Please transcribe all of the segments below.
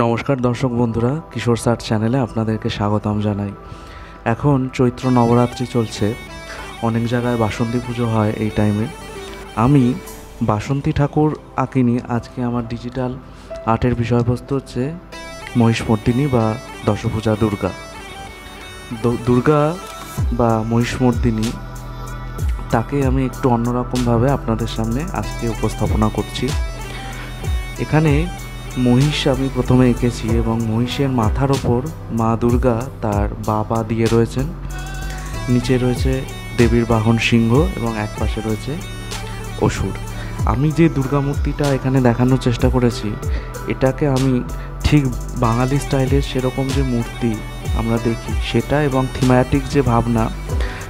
নমস্কার দর্শক বন্ধুরা, কিশোর স্যার চ্যানেলে আপনাদেরকে স্বাগতম জানাই। এখন চৈত্র নবরাত্রি চলছে, অনেক জায়গায় বাসন্তী পুজো হয় এই টাইমে। আমি বাসন্তী ঠাকুর আঁকিনি, আজকে আমার ডিজিটাল আর্টের বিষয়বস্তু হচ্ছে মহিষমর্দিনী বা দশভুজা দুর্গা। দুর্গা বা মহিষমর্দিনী, তাকে আমি একটু অন্যরকমভাবে আপনাদের সামনে আজকে উপস্থাপনা করছি। এখানে মহিষ আমি প্রথমে এঁকেছি এবং মহিষের মাথার ওপর মা দুর্গা তার পা দিয়ে রয়েছেন, নিচে রয়েছে দেবীর বাহন সিংহ এবং এক পাশে রয়েছে অসুর। আমি যে দুর্গা মূর্তিটা এখানে দেখানোর চেষ্টা করেছি, এটাকে আমি ঠিক বাঙালি স্টাইলের সেরকম যে মূর্তি আমরা দেখি সেটা এবং থিম্যাটিক যে ভাবনা,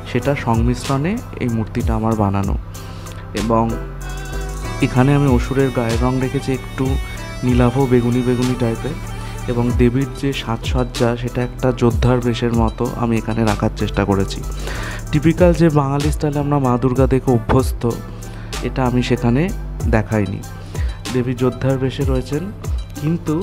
সেটা সংমিশ্রণে এই মূর্তিটা আমার বানানো। এবং এখানে আমি অসুরের গায়ের রং রেখেছি একটু নীলাভ বেগুনি বেগুনি টাইপের, এবং দেবীর যে সাজসজ্জা সেটা একটা যোদ্ধার বেশের মতো আমি এখানে রাখার চেষ্টা করেছি। টিপিক্যাল যে বাঙালি স্টাইলে আমরা মা দুর্গা দেখে অভ্যস্ত, এটা আমি সেখানে দেখাইনি। দেবী যোদ্ধার বেশে রয়েছেন, কিন্তু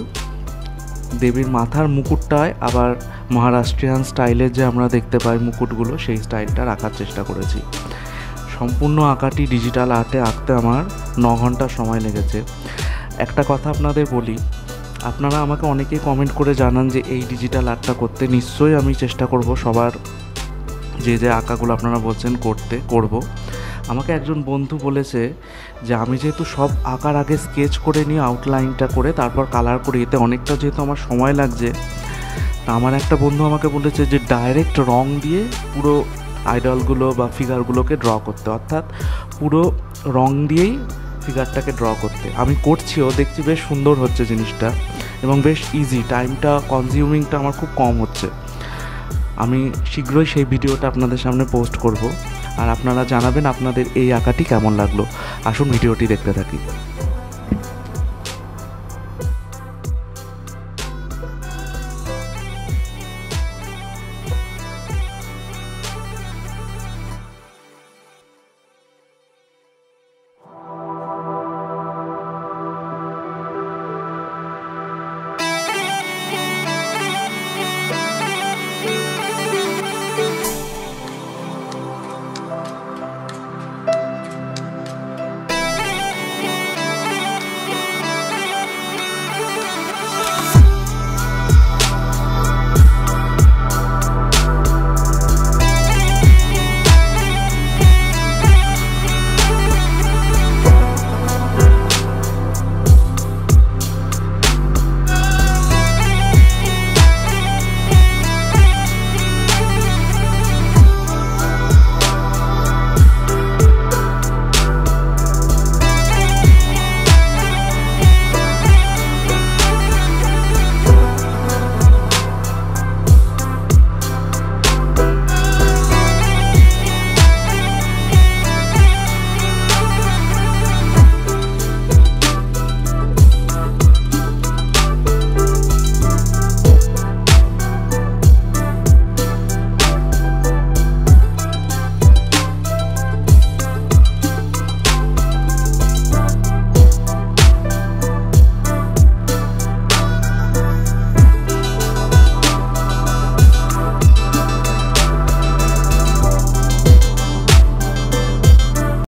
দেবীর মাথার মুকুটটায় আবার মহারাষ্ট্রিয়ান স্টাইলের যে আমরা দেখতে পাই মুকুটগুলো, সেই স্টাইলটা রাখার চেষ্টা করেছি। সম্পূর্ণ আঁকাটি ডিজিটাল আর্টে আঁকতে আমার 9 ঘন্টা সময় লেগেছে। একটা কথা আপনাদের বলি, আপনারা আমাকে অনেকেই কমেন্ট করে জানান যে এই ডিজিটাল আর্টটা করতে। নিশ্চয়ই আমি চেষ্টা করব সবার যে আঁকাগুলো আপনারা বলছেন করব। আমাকে একজন বন্ধু বলেছে যে আমি যেহেতু সব আঁকার আগে স্কেচ করে নিয়ে আউটলাইনটা করে তারপর কালার করি, এতে অনেকটা যেহেতু আমার সময় লাগছে, তা আমার একটা বন্ধু আমাকে বলেছে যে ডাইরেক্ট রং দিয়ে পুরো আইডলগুলো বা ফিগারগুলোকে ড্র করতে, অর্থাৎ পুরো রং দিয়েই ফিগারটাকে ড্র করতে। আমি করছিও, দেখছি বেশ সুন্দর হচ্ছে জিনিসটা এবং বেশ ইজি, টাইমটা কনজিউমিংটা আমার খুব কম হচ্ছে। আমি শীঘ্রই সেই ভিডিওটা আপনাদের সামনে পোস্ট করব, আর আপনারা জানাবেন আপনাদের এই আঁকাটি কেমন লাগলো। আসুন ভিডিওটি দেখতে থাকি।